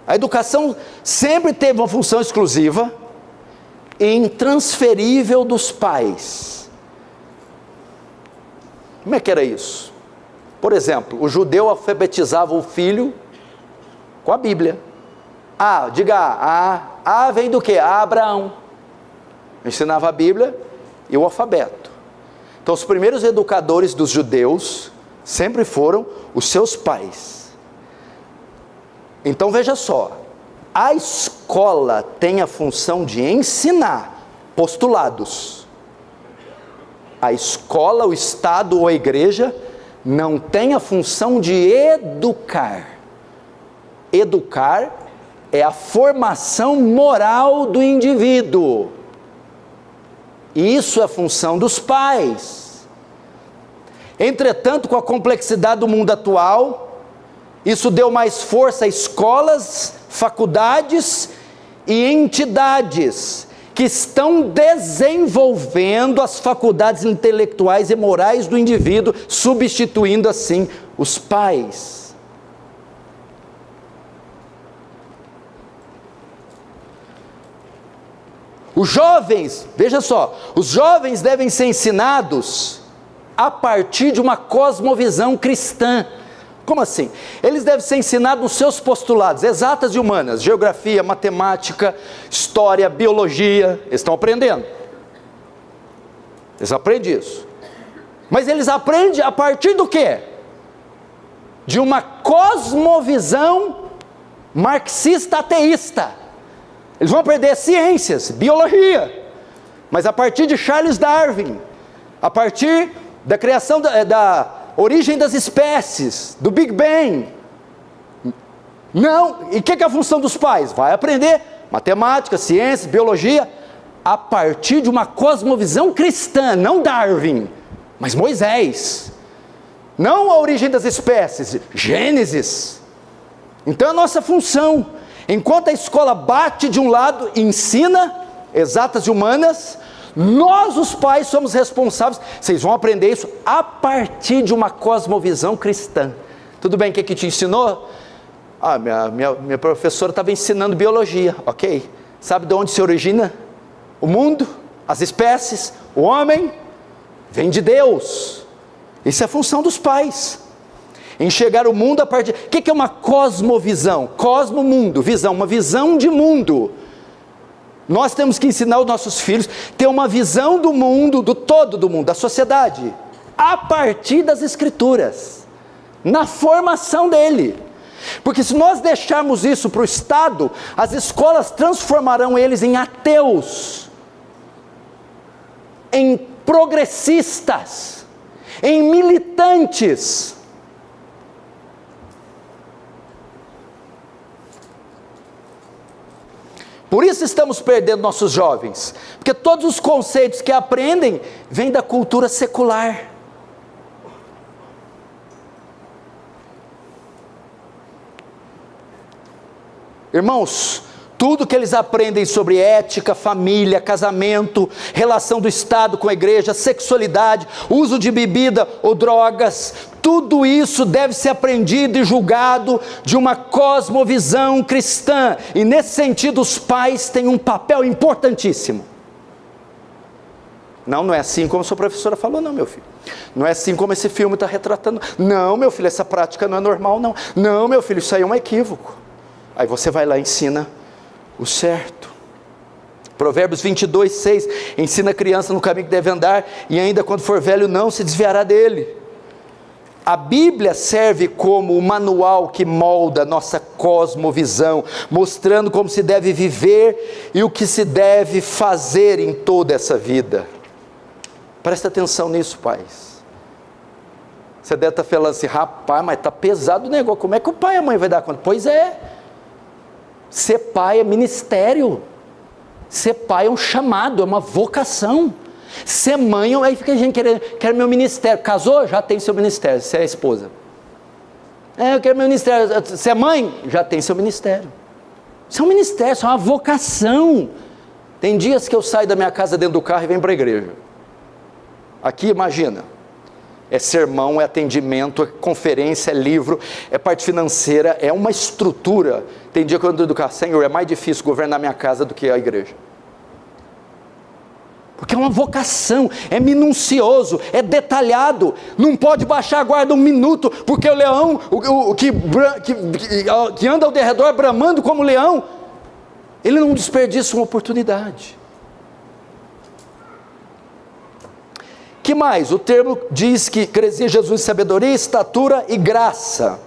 A educação sempre teve uma função exclusiva e intransferível dos pais. Como é que era isso? Por exemplo, o judeu alfabetizava o filho com a Bíblia. Diga A vem do que? Abraão. Ensinava a Bíblia e o alfabeto. Então os primeiros educadores dos judeus sempre foram os seus pais. Então veja só, a escola tem a função de ensinar postulados. A escola, o Estado ou a igreja não tem a função de educar. Educar é a formação moral do indivíduo. E isso é a função dos pais. Entretanto, com a complexidade do mundo atual, isso deu mais força a escolas, faculdades e entidades que estão desenvolvendo as faculdades intelectuais e morais do indivíduo, substituindo assim os pais. Os jovens, veja só, os jovens devem ser ensinados a partir de uma cosmovisão cristã. Como assim? Eles devem ser ensinados nos seus postulados, exatas e humanas, geografia, matemática, história, biologia, eles estão aprendendo. Eles aprendem isso. Mas eles aprendem a partir do quê? De uma cosmovisão marxista ateísta. Eles vão aprender ciências, biologia, mas a partir de Charles Darwin, a partir da criação da origem das espécies, do Big Bang. Não, e o que é a função dos pais? Vai aprender matemática, ciência, biologia, a partir de uma cosmovisão cristã, não Darwin, mas Moisés. Não a origem das espécies, Gênesis. Então a nossa função, enquanto a escola bate de um lado e ensina exatas e humanas, nós os pais somos responsáveis. Vocês vão aprender isso a partir de uma cosmovisão cristã. Tudo bem, o que te ensinou? Minha professora estava ensinando biologia, ok? Sabe de onde se origina o mundo, as espécies, o homem? Vem de Deus. Isso é a função dos pais. Enxergar o mundo a partir... O que é uma cosmovisão? Cosmo, mundo, visão, uma visão de mundo. Nós temos que ensinar os nossos filhos a ter uma visão do mundo, do todo do mundo, da sociedade, a partir das Escrituras, na formação dele. Porque se nós deixarmos isso para o Estado, as escolas transformarão eles em ateus, em progressistas, em militantes. Por isso estamos perdendo nossos jovens, porque todos os conceitos que aprendem vêm da cultura secular. Irmãos, tudo que eles aprendem sobre ética, família, casamento, relação do Estado com a igreja, sexualidade, uso de bebida ou drogas, tudo isso deve ser aprendido e julgado de uma cosmovisão cristã. E nesse sentido os pais têm um papel importantíssimo. Não é assim como a sua professora falou, não, meu filho. Não é assim como esse filme está retratando. Não, meu filho, essa prática não é normal, não. Não, meu filho, isso aí é um equívoco. Aí você vai lá e ensina o certo. Provérbios 22, 6, ensina a criança no caminho que deve andar, e ainda quando for velho não se desviará dele. A Bíblia serve como o manual que molda a nossa cosmovisão, mostrando como se deve viver e o que se deve fazer em toda essa vida. Presta atenção nisso, pais. Você deve estar falando assim, rapaz, mas está pesado o negócio, como é que o pai e a mãe vai dar conta? Pois é, ser pai é ministério, ser pai é um chamado, é uma vocação. Ser mãe, aí fica a gente quer meu ministério. Casou? Já tem seu ministério, você é a esposa. Eu quero meu ministério. Você é mãe? Já tem seu ministério. Isso é um ministério, isso é uma vocação. Tem dias que eu saio da minha casa dentro do carro e venho para a igreja. Aqui, imagina, é sermão, é atendimento, é conferência, é livro, é parte financeira, é uma estrutura. Tem dia que eu ando do carro, Senhor, é mais difícil governar minha casa do que a igreja. Porque é uma vocação, é minucioso, é detalhado, não pode baixar a guarda um minuto, porque o leão, que anda ao derredor bramando como leão, ele não desperdiça uma oportunidade. Que mais? O termo diz que crescia Jesus em sabedoria, estatura e graça,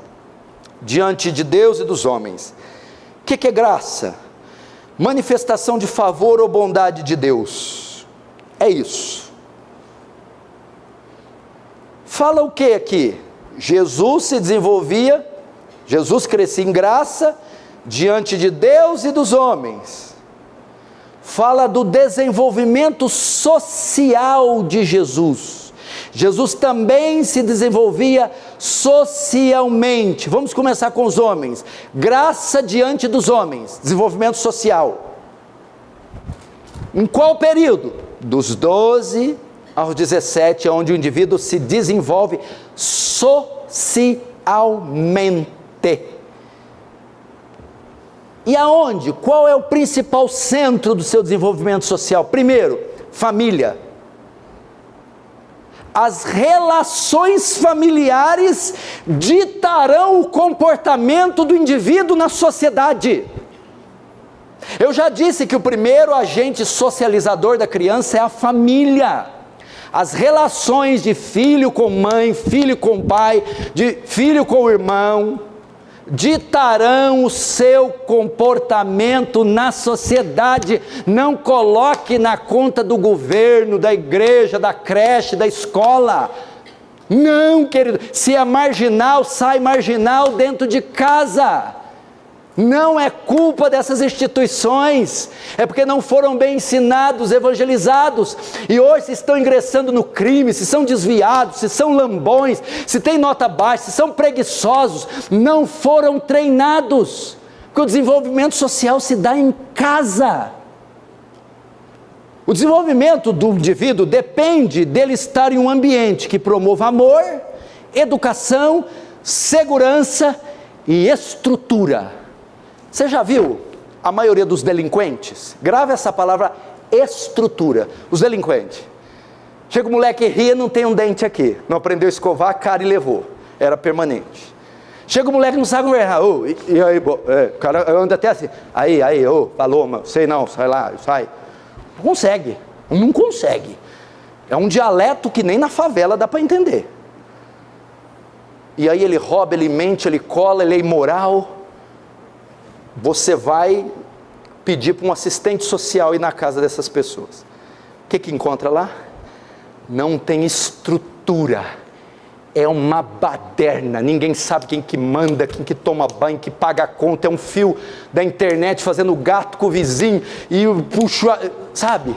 diante de Deus e dos homens. O que é graça? Manifestação de favor ou bondade de Deus. É isso. Fala o que aqui? Jesus se desenvolvia, Jesus crescia em graça, diante de Deus e dos homens. Fala do desenvolvimento social de Jesus. Jesus também se desenvolvia socialmente. Vamos começar com os homens. Graça diante dos homens, desenvolvimento social. Em qual período? Dos 12 aos 17, onde o indivíduo se desenvolve socialmente. E aonde? Qual é o principal centro do seu desenvolvimento social? Primeiro, família. As relações familiares ditarão o comportamento do indivíduo na sociedade. Eu já disse que o primeiro agente socializador da criança é a família. As relações de filho com mãe, filho com pai, de filho com irmão, ditarão o seu comportamento na sociedade. Não coloque na conta do governo, da igreja, da creche, da escola. Não, querido, se é marginal, sai marginal dentro de casa. Não é culpa dessas instituições, é porque não foram bem ensinados, evangelizados, e hoje estão ingressando no crime, se são desviados, se são lambões, se têm nota baixa, se são preguiçosos, não foram treinados, porque o desenvolvimento social se dá em casa. O desenvolvimento do indivíduo depende dele estar em um ambiente que promova amor, educação, segurança e estrutura. Você já viu a maioria dos delinquentes? Grave essa palavra, estrutura. Os delinquentes. Chega o moleque e ria, não tem um dente aqui. Não aprendeu a escovar, a cara e levou. Era permanente. Chega o moleque e não sabe conversar. Oh, e aí, o cara anda até assim. Aí, falou, mano, sei não, sai lá, sai. Não consegue. Não consegue. É um dialeto que nem na favela dá para entender. E aí ele rouba, ele mente, ele cola, ele é imoral. Você vai pedir para um assistente social ir na casa dessas pessoas. O que encontra lá? Não tem estrutura. É uma baderna. Ninguém sabe quem que manda, quem que toma banho, que paga a conta. É um fio da internet fazendo gato com o vizinho e puxa, sabe?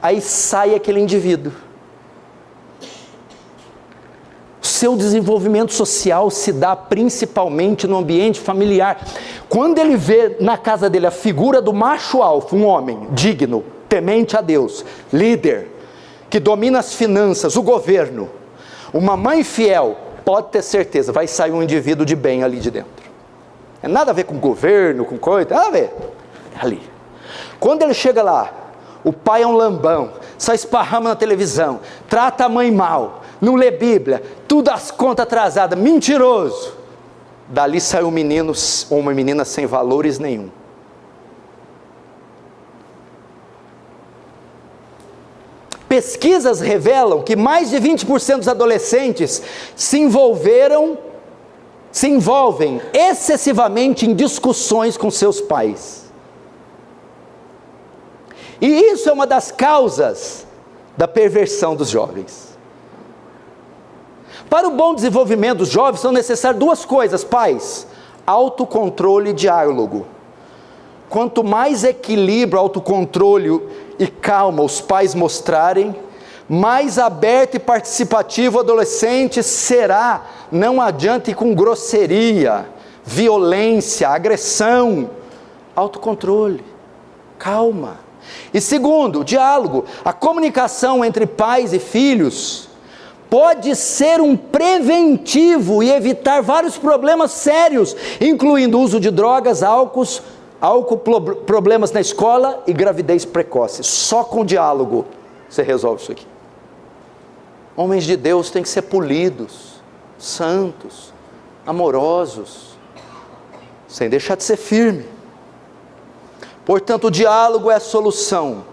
Aí sai aquele indivíduo. Seu desenvolvimento social se dá principalmente no ambiente familiar. Quando ele vê na casa dele a figura do macho alfa, um homem digno, temente a Deus, líder, que domina as finanças, o governo, uma mãe fiel, pode ter certeza, vai sair um indivíduo de bem ali de dentro. É nada a ver com governo, com coisa, nada a ver. É ali. Quando ele chega lá, o pai é um lambão, só esparrama na televisão, trata a mãe mal, não lê Bíblia, tudo as contas atrasadas, mentiroso. Dali sai um menino ou uma menina sem valores nenhum. Pesquisas revelam que mais de 20% dos adolescentes se envolvem excessivamente em discussões com seus pais. E isso é uma das causas da perversão dos jovens. Para o bom desenvolvimento dos jovens são necessárias duas coisas, pais: autocontrole e diálogo. Quanto mais equilíbrio, autocontrole e calma os pais mostrarem, mais aberto e participativo o adolescente será. Não adianta ir com grosseria, violência, agressão. Autocontrole, calma. E segundo, diálogo. A comunicação entre pais e filhos pode ser um preventivo e evitar vários problemas sérios, incluindo o uso de drogas, álcool, problemas na escola e gravidez precoce. Só com diálogo você resolve isso aqui. Homens de Deus têm que ser polidos, santos, amorosos, sem deixar de ser firme. Portanto, o diálogo é a solução.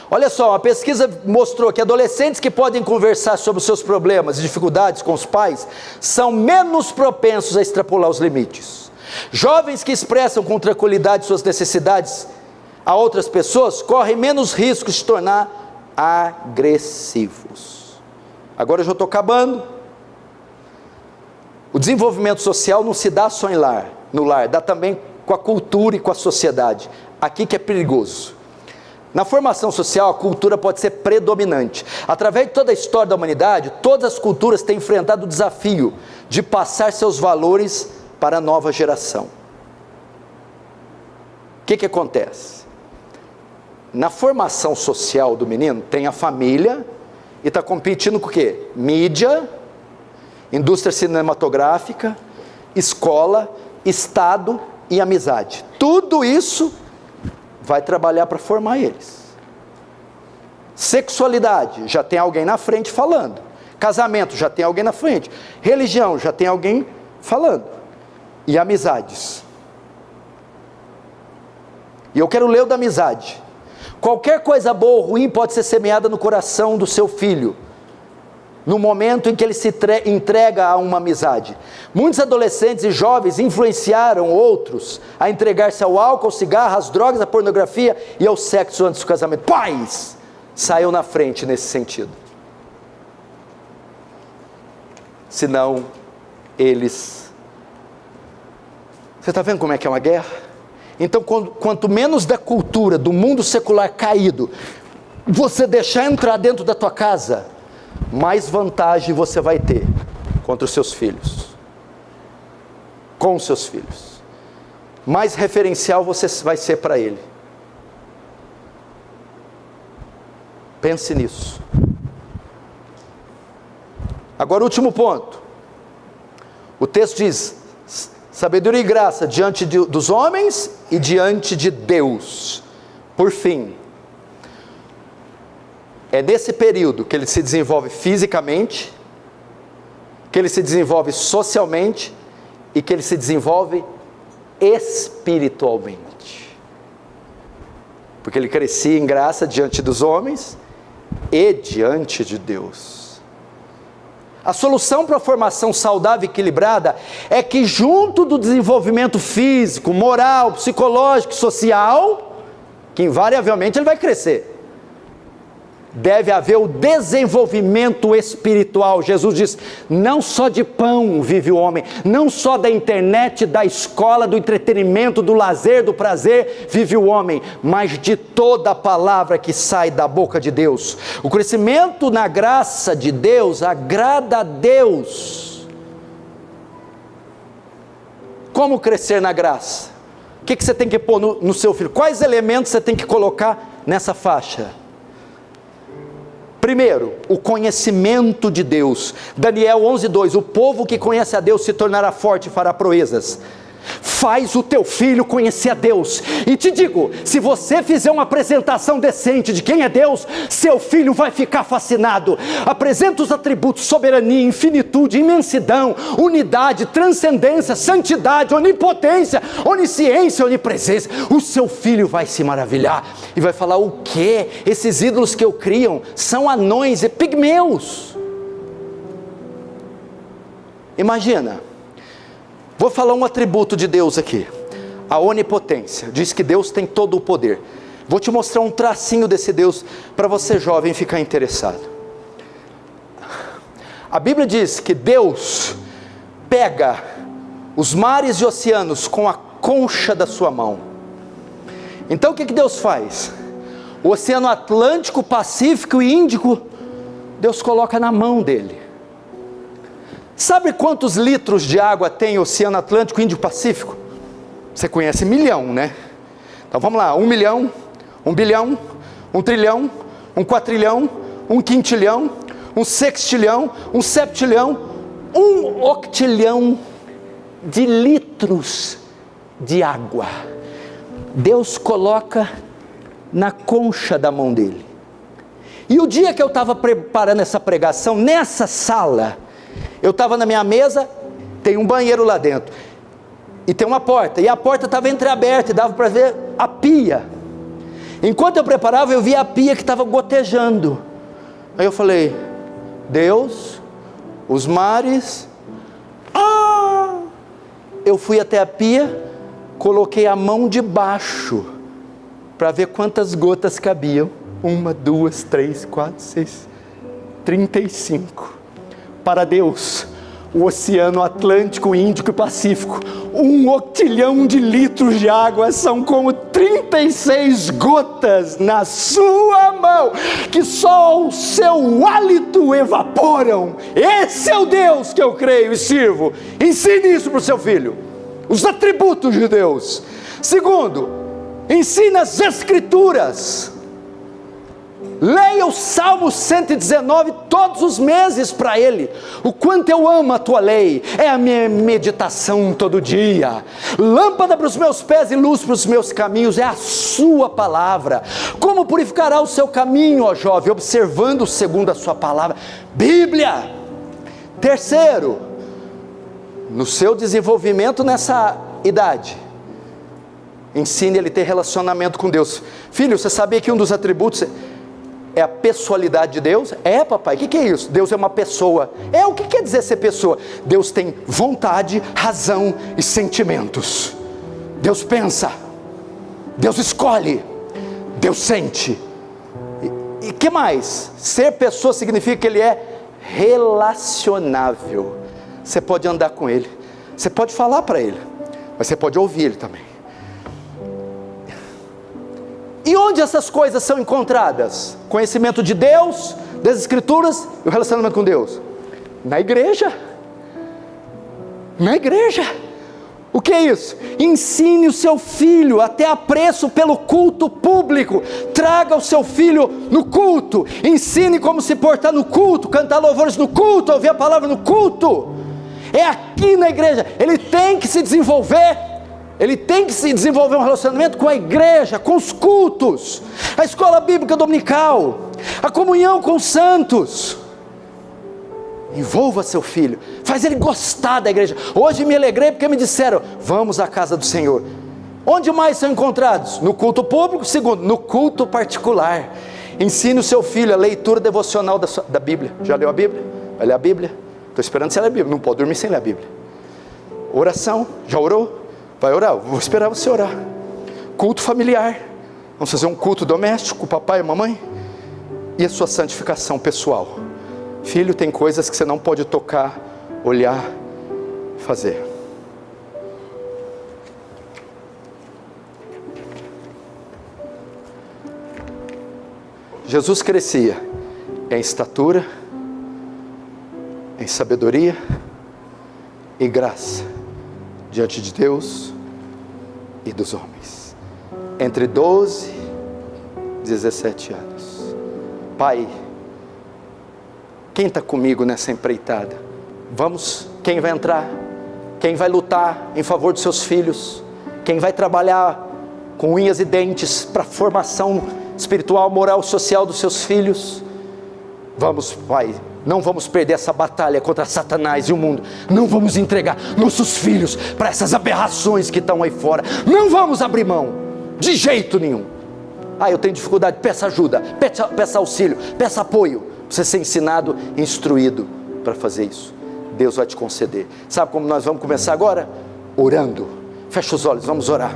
Olha só, uma pesquisa mostrou que adolescentes que podem conversar sobre os seus problemas e dificuldades com os pais são menos propensos a extrapolar os limites. Jovens que expressam com tranquilidade suas necessidades a outras pessoas correm menos risco de se tornar agressivos. Agora eu já estou acabando. O desenvolvimento social não se dá só no lar, dá também com a cultura e com a sociedade. Aqui que é perigoso. Na formação social, a cultura pode ser predominante. Através de toda a história da humanidade, todas as culturas têm enfrentado o desafio de passar seus valores para a nova geração. O que acontece? Na formação social do menino, tem a família, e está competindo com o quê? Mídia, indústria cinematográfica, escola, Estado e amizade. Tudo isso vai trabalhar para formar eles. Sexualidade, já tem alguém na frente falando. Casamento, já tem alguém na frente. Religião, já tem alguém falando. E amizades. E eu quero ler o da amizade. Qualquer coisa boa ou ruim pode ser semeada no coração do seu filho, no momento em que ele se entrega a uma amizade. Muitos adolescentes e jovens influenciaram outros a entregar-se ao álcool, ao cigarro, às drogas, à pornografia e ao sexo antes do casamento. Pais saiam na frente nesse sentido. Senão, eles Você está vendo como é que é uma guerra? Então, quanto menos da cultura, do mundo secular caído, você deixar entrar dentro da tua casa, mais vantagem você vai ter contra os seus filhos, com os seus filhos. Mais referencial você vai ser para ele. Pense nisso. Agora, o último ponto. O texto diz: sabedoria e graça diante dos homens e diante de Deus. Por fim, é nesse período que ele se desenvolve fisicamente, que ele se desenvolve socialmente e que ele se desenvolve espiritualmente. Porque ele crescia em graça diante dos homens e diante de Deus. A solução para a formação saudável e equilibrada é que, junto do desenvolvimento físico, moral, psicológico, social, que invariavelmente ele vai crescer, deve haver o desenvolvimento espiritual. Jesus diz: não só de pão vive o homem, não só da internet, da escola, do entretenimento, do lazer, do prazer vive o homem, mas de toda a palavra que sai da boca de Deus. O crescimento na graça de Deus agrada a Deus. Como crescer na graça? O que você tem que pôr no seu filho? Quais elementos você tem que colocar nessa faixa? Primeiro, o conhecimento de Deus. Daniel 11:2, o povo que conhece a Deus se tornará forte e fará proezas. Faz o teu filho conhecer a Deus. E te digo, se você fizer uma apresentação decente de quem é Deus, seu filho vai ficar fascinado. Apresenta os atributos: soberania, infinitude, imensidão, unidade, transcendência, santidade, onipotência, onisciência, onipresença. O seu filho vai se maravilhar e vai falar: o quê? Esses ídolos que eu crio são anões e pigmeus. Imagina. Vou falar um atributo de Deus aqui: a onipotência. Diz que Deus tem todo o poder. Vou te mostrar um tracinho desse Deus para você, jovem, ficar interessado. A Bíblia diz que Deus pega os mares e oceanos com a concha da sua mão. Então o que Deus faz? O Oceano Atlântico, Pacífico e Índico, Deus coloca na mão dele. Sabe quantos litros de água tem o Oceano Atlântico, Índico e Pacífico? Você conhece milhão, né? Então vamos lá: 1 milhão, 1 bilhão, 1 trilhão, 1 quatrilhão, 1 quintilhão, 1 sextilhão, 1 septilhão, 1 octilhão de litros de água. Deus coloca na concha da mão dele. E o dia que eu estava preparando essa pregação, nessa sala, eu estava na minha mesa, tem um banheiro lá dentro, e tem uma porta, e a porta estava entreaberta, e dava para ver a pia. Enquanto eu preparava, eu via a pia que estava gotejando. Aí eu falei: Deus, os mares. Eu fui até a pia, coloquei a mão debaixo, para ver quantas gotas cabiam. 1, 2, 3, 4, 6, 35. Para Deus, o Oceano Atlântico, Índico e Pacífico, 1 octilhão de litros de água são como 36 gotas na sua mão, que só o seu hálito evaporam. Esse é o Deus que eu creio e sirvo. Ensine isso para o seu filho, os atributos de Deus. Segundo, ensine as Escrituras. Leia o Salmo 119 todos os meses para ele. O quanto eu amo a tua lei, é a minha meditação todo dia. Lâmpada para os meus pés e luz para os meus caminhos é a sua palavra. Como purificará o seu caminho, ó jovem? Observando segundo a sua palavra. Bíblia. Terceiro, no seu desenvolvimento nessa idade, ensine ele a ter relacionamento com Deus. Filho, você sabia que um dos atributos é a pessoalidade de Deus? É, papai, o que é isso? Deus é uma pessoa. O que quer dizer ser pessoa? Deus tem vontade, razão e sentimentos. Deus pensa, Deus escolhe, Deus sente. E que mais? Ser pessoa significa que ele é relacionável. Você pode andar com ele, você pode falar para ele, mas você pode ouvir Ele também. E onde essas coisas são encontradas? Conhecimento de Deus, das Escrituras e o relacionamento com Deus. Na igreja. Na igreja. O que é isso? Ensine o seu filho a ter apreço pelo culto público. Traga o seu filho no culto. Ensine como se portar no culto, cantar louvores no culto, ouvir a palavra no culto. É aqui na igreja. Ele tem que se desenvolver. Ele tem que se desenvolver um relacionamento com a igreja, com os cultos, a escola bíblica dominical, a comunhão com os santos. Envolva seu filho, faz ele gostar da igreja. Hoje me alegrei porque me disseram, vamos à casa do Senhor. Onde mais são encontrados? No culto público. Segundo, no culto particular. Ensine o seu filho a leitura devocional da Bíblia. Já leu a Bíblia? Vai ler a Bíblia? Estou esperando você ler a Bíblia, não pode dormir sem ler a Bíblia. Oração, já orou? Vai orar? Vou esperar você orar. Culto familiar, vamos fazer um culto doméstico com o papai e a mamãe. E a sua santificação pessoal. Filho, tem coisas que você não pode tocar, olhar, fazer. Jesus crescia em estatura, em sabedoria e graça diante de Deus e dos homens. Entre 12 e 17 anos. Pai, quem está comigo nessa empreitada? Vamos, quem vai entrar? Quem vai lutar em favor dos seus filhos? Quem vai trabalhar com unhas e dentes para a formação espiritual, moral, social dos seus filhos? Vamos, Pai, não vamos perder essa batalha contra Satanás e o mundo. Não vamos entregar nossos filhos para essas aberrações que estão aí fora. Não vamos abrir mão, de jeito nenhum. Eu tenho dificuldade, peça ajuda, peça auxílio, peça apoio. Você ser ensinado, instruído para fazer isso. Deus vai te conceder. Sabe como nós vamos começar agora? Orando. Fecha os olhos, vamos orar.